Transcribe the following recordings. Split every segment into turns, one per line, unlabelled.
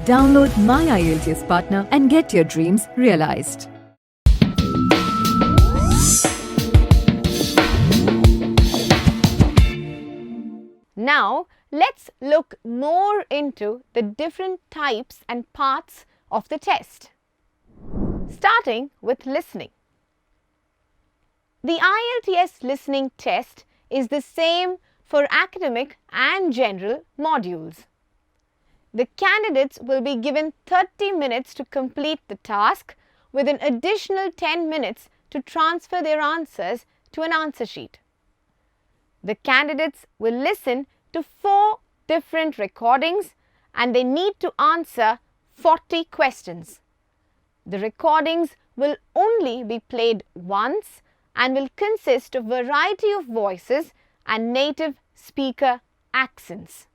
Download MyIELTS partner and get your dreams realized.
Now, let's look more into the different types and parts of the test. Starting with listening. The IELTS listening test is the same for academic and general modules. The candidates will be given 30 minutes to complete the task with an additional 10 minutes to transfer their answers to an answer sheet. The candidates will listen to 4 different recordings and they need to answer 40 questions. The recordings will only be played once and will consist of a variety of voices and native speaker accents.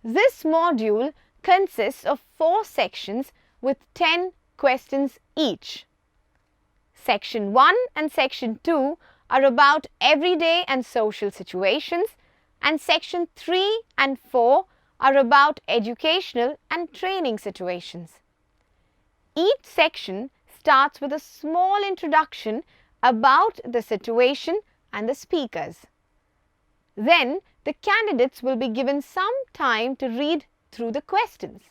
This module consists of 4 sections with 10 questions each. Section 1 and Section 2 are about everyday and social situations, and Section 3 and 4 are about educational and training situations. Each section starts with a small introduction about the situation and the speakers. Then, the candidates will be given some time to read through the questions.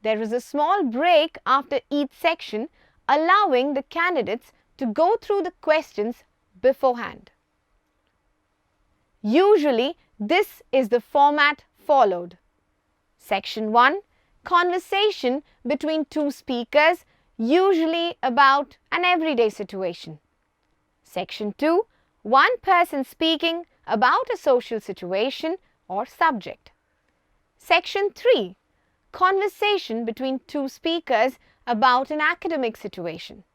There is a small break after each section, allowing the candidates to go through the questions beforehand. Usually, this is the format followed. Section 1, conversation between 2 speakers, usually about an everyday situation. Section 2, one person speaking about a social situation or subject. Section 3, conversation between 2 speakers about an academic situation.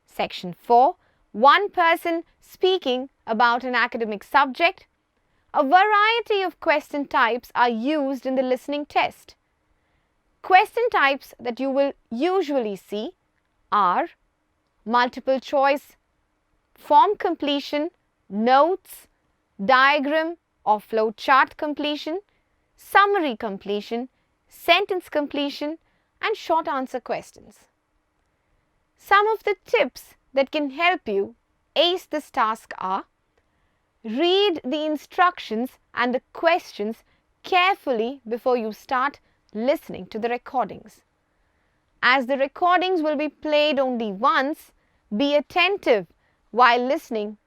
Section 4, one person speaking about an academic subject. A variety of question types are used in the listening test. Question types that you will usually see are multiple choice, form completion, notes, diagram or flow chart completion, summary completion, sentence completion, and short answer questions. Some of the tips that can help you ace this task are: read the instructions and the questions carefully before you start listening to the recordings. As the recordings will be played only once, be attentive while listening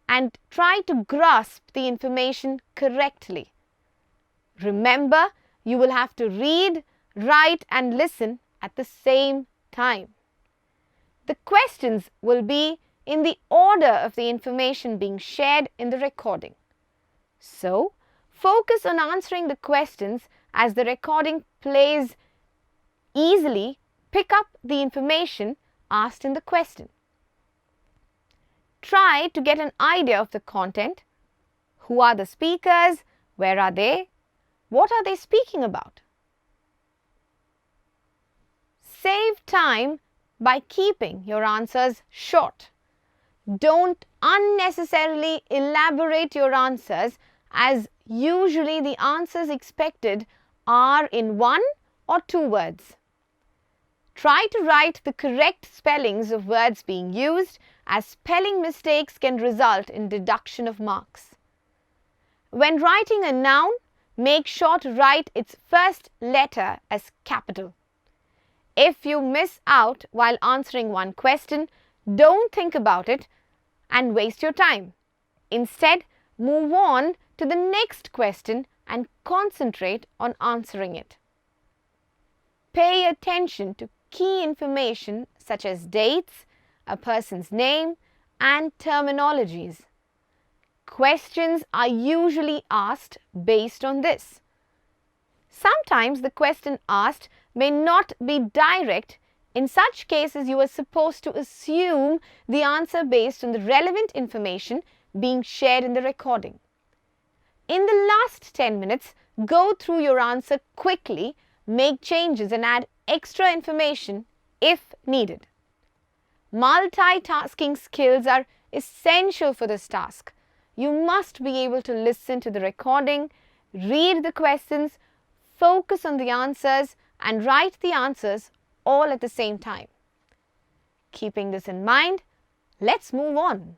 and try to grasp the information correctly. Remember, you will have to read, write and listen at the same time. The questions will be in the order of the information being shared in the recording. So, focus on answering the questions as the recording plays. Easily pick up the information asked in the question. Try to get an idea of the content. Who are the speakers? Where are they? What are they speaking about? Save time by keeping your answers short. Don't unnecessarily elaborate your answers, as usually the answers expected are in 1 or 2 words. Try to write the correct spellings of words being used, as spelling mistakes can result in deduction of marks. When writing a noun, make sure to write its first letter as capital. If you miss out while answering one question, don't think about it and waste your time. Instead, move on to the next question and concentrate on answering it. Pay attention to key information such as dates, a person's name, and terminologies. Questions are usually asked based on this. Sometimes the question asked may not be direct. In such cases, you are supposed to assume the answer based on the relevant information being shared in the recording. In the last 10 minutes, go through your answer quickly, make changes and add extra information if needed. Multitasking skills are essential for this task. You must be able to listen to the recording, read the questions, focus on the answers and write the answers all at the same time. Keeping this in mind, let's move on.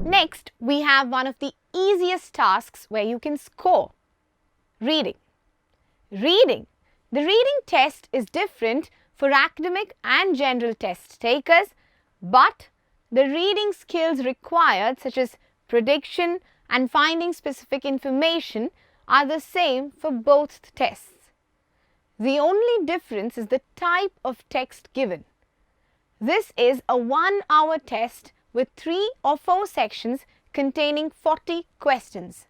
Next, we have one of the easiest tasks where you can score. Reading. Reading. The reading test is different for academic and general test takers, but the reading skills required, such as prediction and finding specific information, are the same for both tests. The only difference is the type of text given. This is a 1-hour test with 3 or 4 sections containing 40 questions.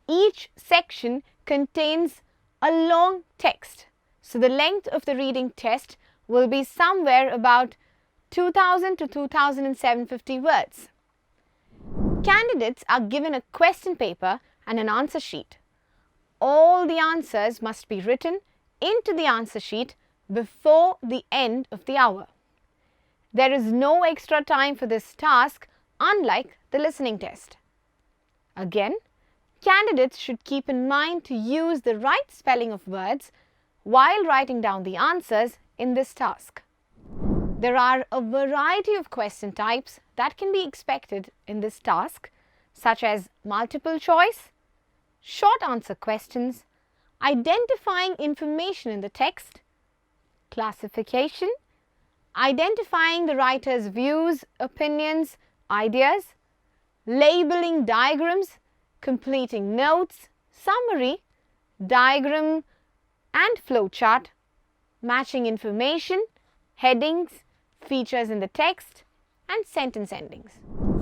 Each section contains a long text, so the length of the reading test will be somewhere about 2000 to 2750 words. Candidates are given a question paper and an answer sheet. All the answers must be written into the answer sheet before the end of the hour. There is no extra time for this task, unlike the listening test. Again, candidates should keep in mind to use the right spelling of words while writing down the answers in this task. There are a variety of question types that can be expected in this task, such as multiple choice, short answer questions, identifying information in the text, classification, identifying the writer's views, opinions, ideas, labeling diagrams, completing notes, summary, diagram and flowchart, matching information, headings, features in the text, and sentence endings.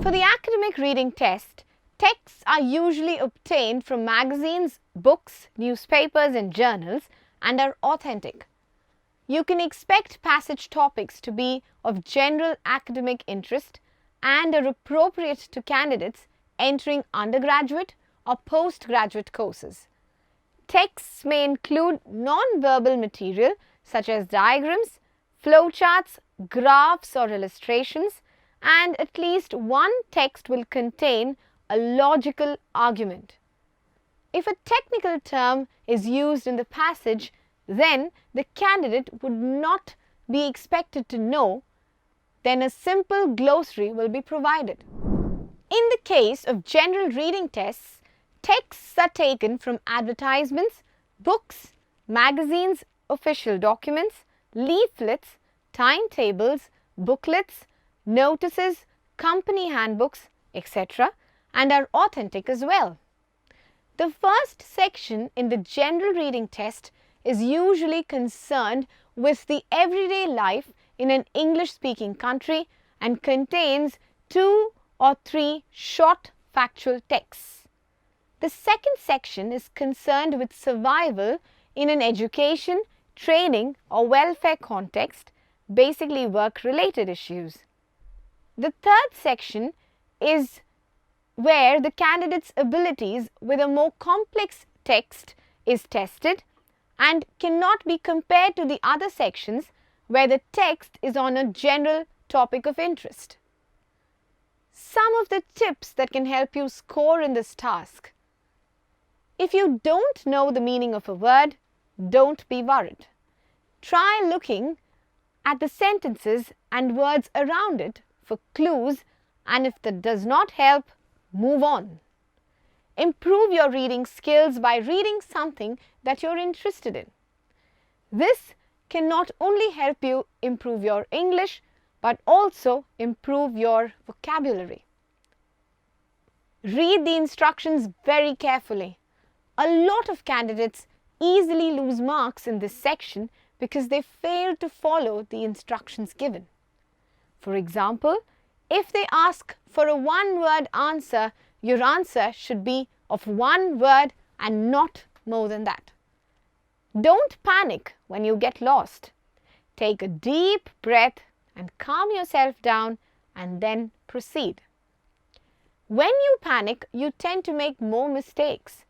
For the academic reading test, texts are usually obtained from magazines, books, newspapers, and journals and are authentic. You can expect passage topics to be of general academic interest and are appropriate to candidates entering undergraduate or postgraduate courses. Texts may include non-verbal material such as diagrams, flowcharts, graphs or illustrations, and at least one text will contain a logical argument. If a technical term is used in the passage, then the candidate would not be expected to know, then a simple glossary will be provided. In the case of general reading tests, texts are taken from advertisements, books, magazines, official documents, leaflets, timetables, booklets, notices, company handbooks, etc., and are authentic as well. The first section in the general reading test is usually concerned with the everyday life in an English-speaking country and contains 2 or 3 short factual texts. The second section is concerned with survival in an education, training or welfare context, basically work-related issues. The third section is where the candidate's abilities with a more complex text is tested and cannot be compared to the other sections where the text is on a general topic of interest. Some of the tips that can help you score in this task. If you don't know the meaning of a word, don't be worried. Try looking at the sentences and words around it for clues, and if that does not help, move on. Improve your reading skills by reading something that you're interested in. This can not only help you improve your English, but also improve your vocabulary. Read the instructions very carefully. A lot of candidates easily lose marks in this section because they fail to follow the instructions given. For example, if they ask for a one-word answer, your answer should be of one word and not more than that. Don't panic when you get lost. Take a deep breath and calm yourself down and then proceed. When you panic, you tend to make more mistakes.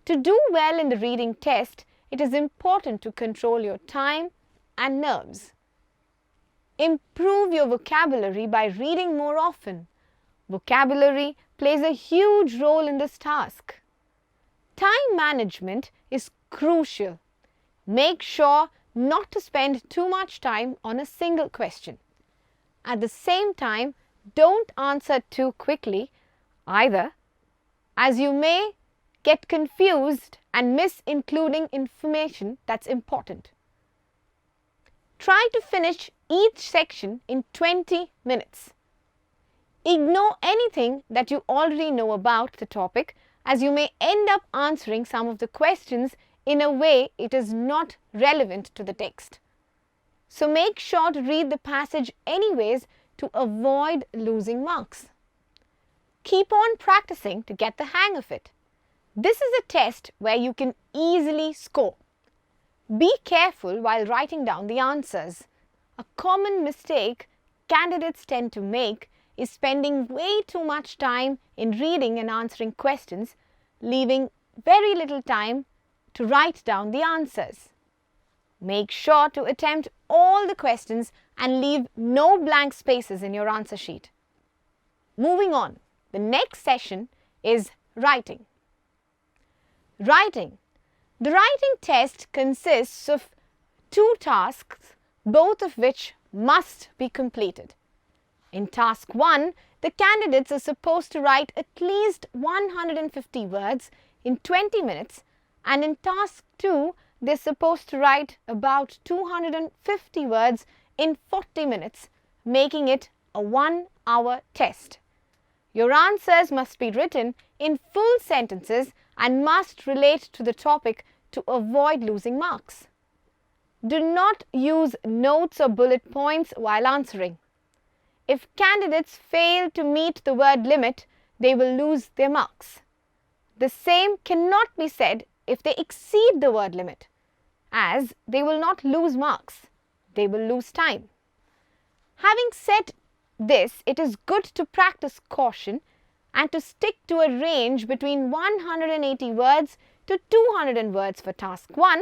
To do well in the reading test, it is important to control your time and nerves. Improve your vocabulary by reading more often. Vocabulary plays a huge role in this task. Time management is crucial. Make sure not to spend too much time on a single question. At the same time, don't answer too quickly either, as you may get confused and miss including information that's important. Try to finish each section in 20 minutes. Ignore anything that you already know about the topic, as you may end up answering some of the questions in a way it is not relevant to the text. So make sure to read the passage anyways to avoid losing marks. Keep on practicing to get the hang of it. This is a test where you can easily score. Be careful while writing down the answers. A common mistake candidates tend to make is spending way too much time in reading and answering questions, leaving very little time to write down the answers. Make sure to attempt all the questions and leave no blank spaces in your answer sheet. Moving on, the next session is writing. Writing. The writing test consists of 2 tasks, both of which must be completed. In task 1, the candidates are supposed to write at least 150 words in 20 minutes, and in task 2, they're supposed to write about 250 words in 40 minutes, making it a 1-hour test. Your answers must be written in full sentences and must relate to the topic to avoid losing marks. Do not use notes or bullet points while answering. If candidates fail to meet the word limit, they will lose their marks. The same cannot be said if they exceed the word limit, as they will not lose marks, they will lose time. Having said this, it is good to practice caution and to stick to a range between 180 words to 200 words for task 1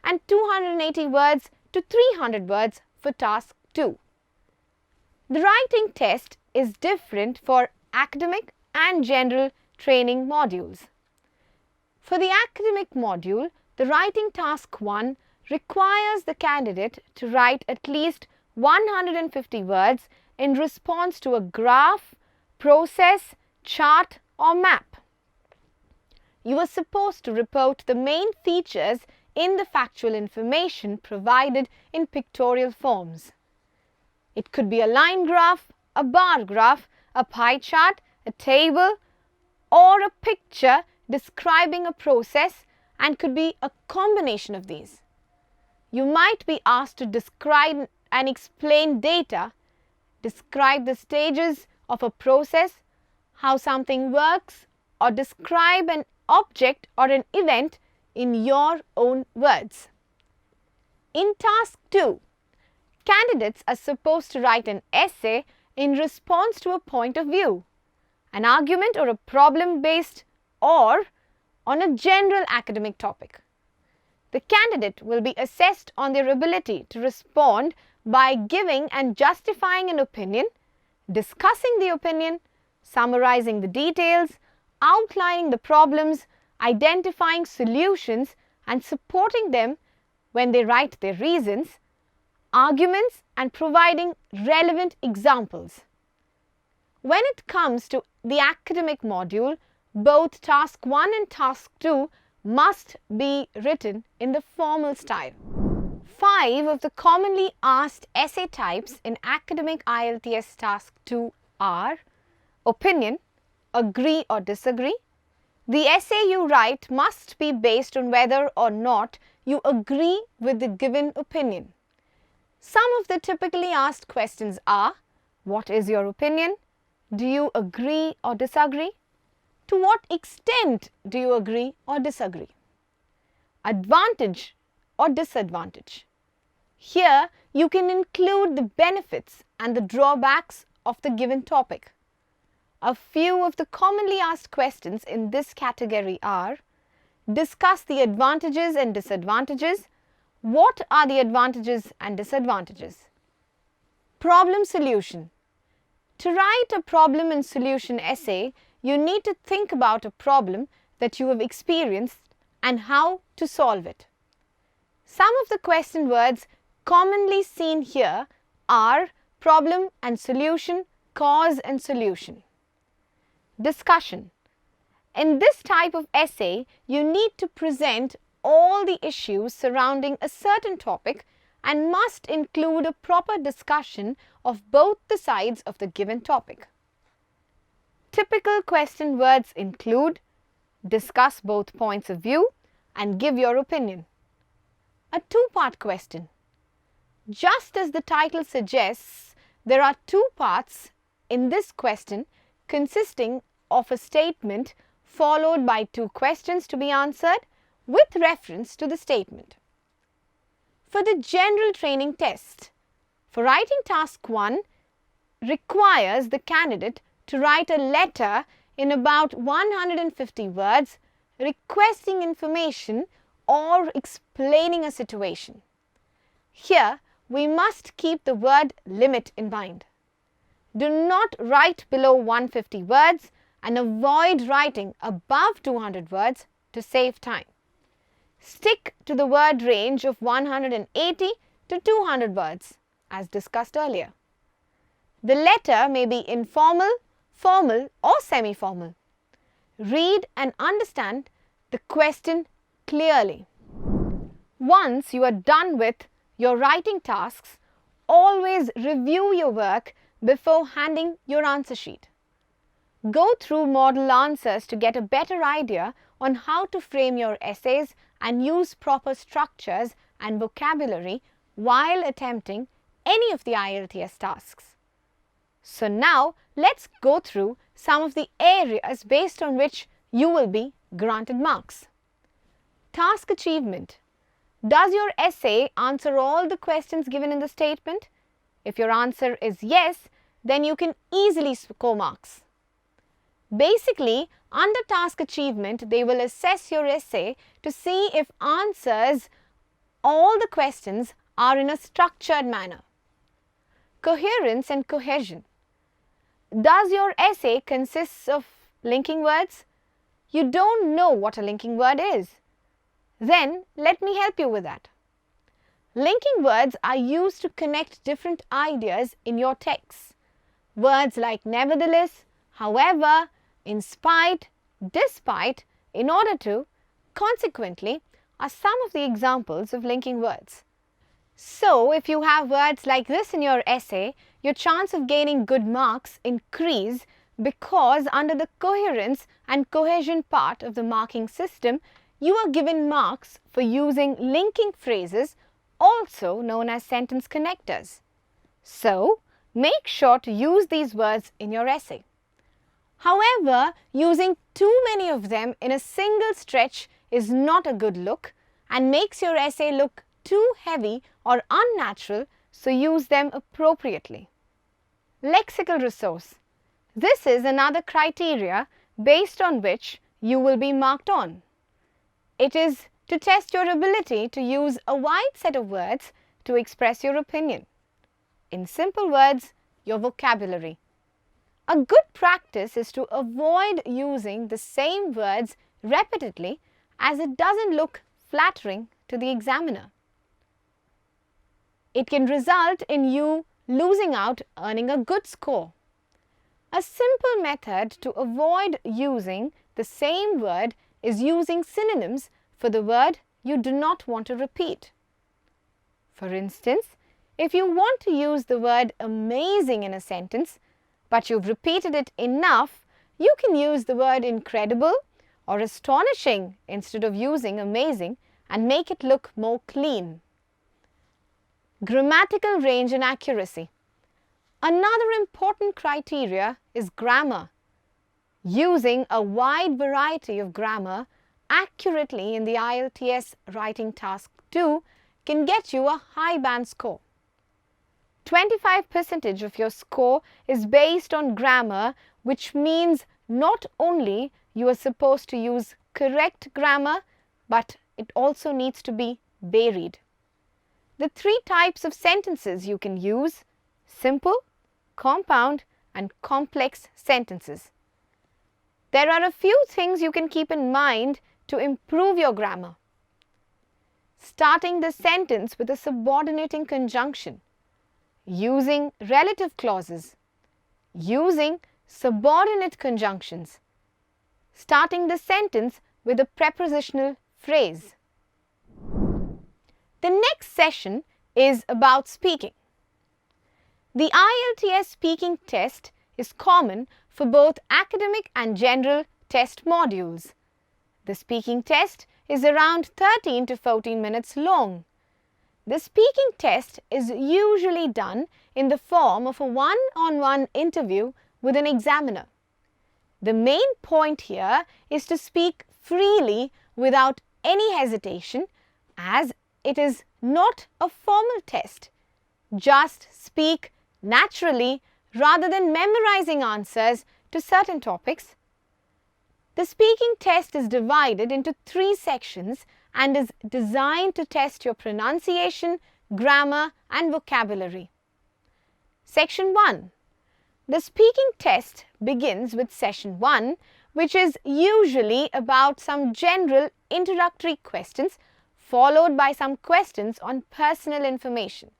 and 280 words to 300 words for task 2. The writing test is different for academic and general training modules. For the academic module, the writing task 1 requires the candidate to write at least 150 words in response to a graph, process, chart or map. You are supposed to report the main features in the factual information provided in pictorial forms. It could be a line graph, a bar graph, a pie chart, a table, or a picture describing a process, and could be a combination of these. You might be asked to describe and explain data, describe the stages of a process, how something works, or describe an object or an event in your own words. In task 2, candidates are supposed to write an essay in response to a point of view, an argument or a problem based or on a general academic topic. The candidate will be assessed on their ability to respond by giving and justifying an opinion, discussing the opinion, summarizing the details, outlining the problems, identifying solutions and supporting them when they write their reasons, arguments and providing relevant examples. When it comes to the academic module, both task 1 and task 2 must be written in the formal style. 5 of the commonly asked essay types in academic IELTS task 2 are opinion, agree or disagree. The essay you write must be based on whether or not you agree with the given opinion. Some of the typically asked questions are: what is your opinion? Do you agree or disagree? To what extent do you agree or disagree? Advantage or disadvantage. Here you can include the benefits and the drawbacks of the given topic. A few of the commonly asked questions in this category are: discuss the advantages and disadvantages. What are the advantages and disadvantages? Problem solution. To write a problem and solution essay, you need to think about a problem that you have experienced and how to solve it. Some of the question words commonly seen here are problem and solution, cause and solution. Discussion. In this type of essay, you need to present all the issues surrounding a certain topic and must include a proper discussion of both the sides of the given topic. Typical question words include discuss both points of view and give your opinion. A two-part question. Just as the title suggests, there are two parts in this question consisting of a statement followed by two questions to be answered with reference to the statement. For the general training test, for writing task 1 requires the candidate to write a letter in about 150 words requesting information or explaining a situation. Here, we must keep the word limit in mind. Do not write below 150 words and avoid writing above 200 words to save time. Stick to the word range of 180 to 200 words as discussed earlier. The letter may be informal, formal or semi-formal. Read and understand the question clearly. Once you are done with your writing tasks, always review your work before handing your answer sheet. Go through model answers to get a better idea on how to frame your essays and use proper structures and vocabulary while attempting any of the IELTS tasks. So now let's go through some of the areas based on which you will be granted marks. Task achievement. Does your essay answer all the questions given in the statement? If your answer is yes, then you can easily score marks. Basically, under task achievement, they will assess your essay to see if answers all the questions are in a structured manner. Coherence and cohesion. Does your essay consist of linking words? You don't know what a linking word is. Then let me help you with that. Linking words are used to connect different ideas in your text. Words like nevertheless, however, in spite, despite, in order to, consequently, are some of the examples of linking words. So, if you have words like this in your essay, your chance of gaining good marks increase because under the coherence and cohesion part of the marking system, you are given marks for using linking phrases, also known as sentence connectors. So, make sure to use these words in your essay. However, using too many of them in a single stretch is not a good look and makes your essay look too heavy or unnatural, so use them appropriately. Lexical resource. This is another criteria based on which you will be marked on. It is to test your ability to use a wide set of words to express your opinion. In simple words, your vocabulary. A good practice is to avoid using the same words repeatedly as it doesn't look flattering to the examiner. It can result in you losing out earning a good score. A simple method to avoid using the same word is using synonyms for the word you do not want to repeat. For instance, if you want to use the word amazing in a sentence, but you've repeated it enough, you can use the word incredible or astonishing instead of using amazing and make it look more clean. Grammatical range and accuracy. Another important criteria is grammar. Using a wide variety of grammar accurately in the IELTS writing task 2 can get you a high band score. 25% of your score is based on grammar, which means not only you are supposed to use correct grammar, but it also needs to be varied. The 3 types of sentences you can use: simple, compound, and complex sentences. There are a few things you can keep in mind to improve your grammar. starting the sentence with a subordinating conjunction, using relative clauses, using subordinate conjunctions, starting the sentence with a prepositional phrase. The next session is about speaking. The IELTS speaking test is common for both academic and general test modules. The speaking test is around 13 to 14 minutes long. The speaking test is usually done in the form of a one-on-one interview with an examiner. The main point here is to speak freely without any hesitation, as it is not a formal test. Just speak naturally rather than memorizing answers to certain topics. The speaking test is divided into 3 sections and is designed to test your pronunciation, grammar and vocabulary. Section 1. The speaking test begins with Session 1, which is usually about some general introductory questions followed by some questions on personal information.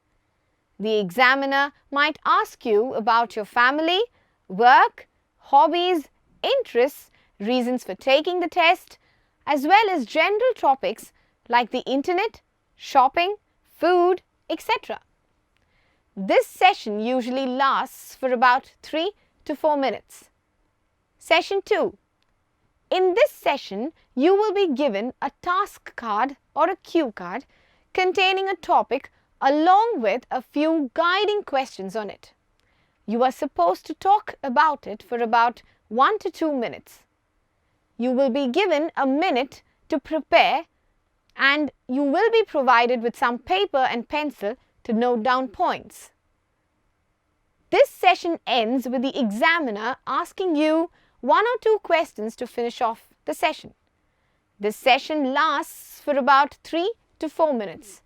The examiner might ask you about your family, work, hobbies, interests, reasons for taking the test, as well as general topics like the internet, shopping, food, etc. This session usually lasts for about 3 to 4 minutes. Session 2. In this session, you will be given a task card or a cue card containing a topic along with a few guiding questions on it. You are supposed to talk about it for about 1 to 2 minutes. You will be given a minute to prepare and you will be provided with some paper and pencil to note down points. This session ends with the examiner asking you 1 or 2 questions to finish off the session. This session lasts for about 3 to 4 minutes.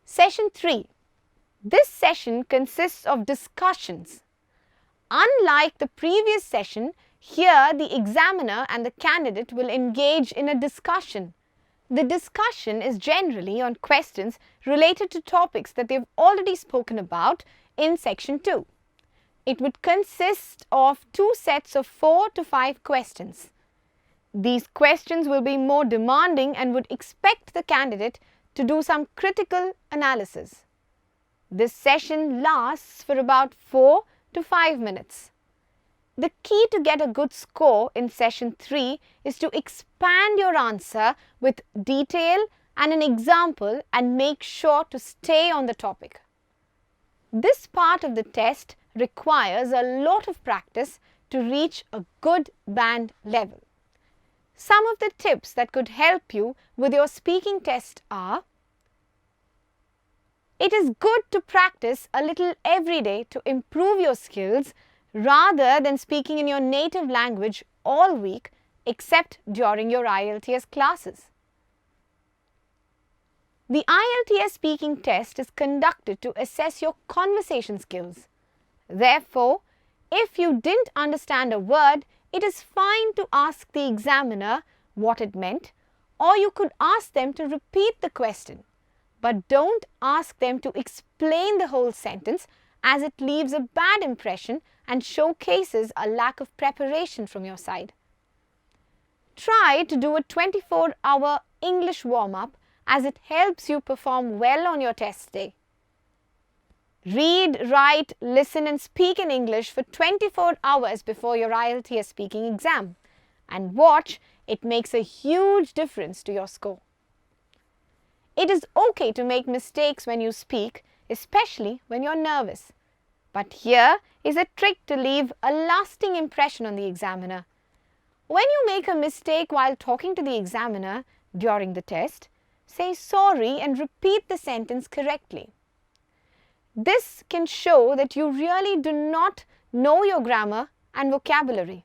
Session 3. This session consists of discussions. Unlike the previous session, here the examiner and the candidate will engage in a discussion. The discussion is generally on questions related to topics that they've already spoken about in Section 2. It would consist of 2 sets of 4 to 5 questions. These questions will be more demanding and would expect the candidate to do some critical analysis. This session lasts for about 4 to 5 minutes. The key to get a good score in Session 3 is to expand your answer with detail and an example and make sure to stay on the topic. This part of the test requires a lot of practice to reach a good band level. Some of the tips that could help you with your speaking test are: it is good to practice a little every day to improve your skills rather than speaking in your native language all week except during your IELTS classes. The IELTS speaking test is conducted to assess your conversation skills. Therefore, if you didn't understand a word, it is fine to ask the examiner what it meant, or you could ask them to repeat the question. But don't ask them to explain the whole sentence, as it leaves a bad impression and showcases a lack of preparation from your side. Try to do a 24-hour English warm-up, as it helps you perform well on your test day. Read, write, listen and speak in English for 24 hours before your IELTS speaking exam, and watch. It makes a huge difference to your score. It is okay to make mistakes when you speak, especially when you're nervous. But here is a trick to leave a lasting impression on the examiner. When you make a mistake while talking to the examiner during the test, say sorry and repeat the sentence correctly. This can show that you really do not know your grammar and vocabulary.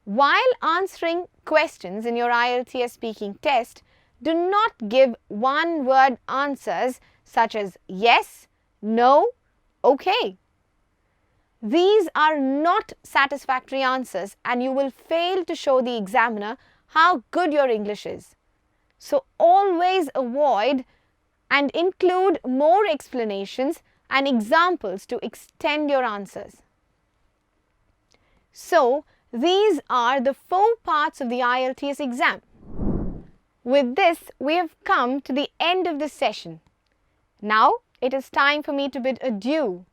While answering questions in your IELTS speaking test, do not give one-word answers such as yes, no, okay. These are not satisfactory answers and you will fail to show the examiner how good your English is. So always avoid and include more explanations and examples to extend your answers. So, these are the 4 parts of the IELTS exam. With this, we have come to the end of this session. Now, it is time for me to bid adieu.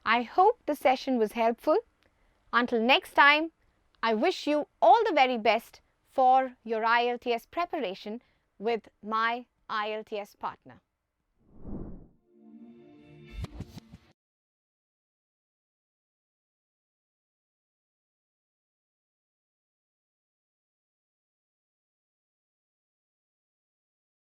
I hope the session was helpful. Until next time, I wish you all the very best for your IELTS preparation with My IELTS Partner.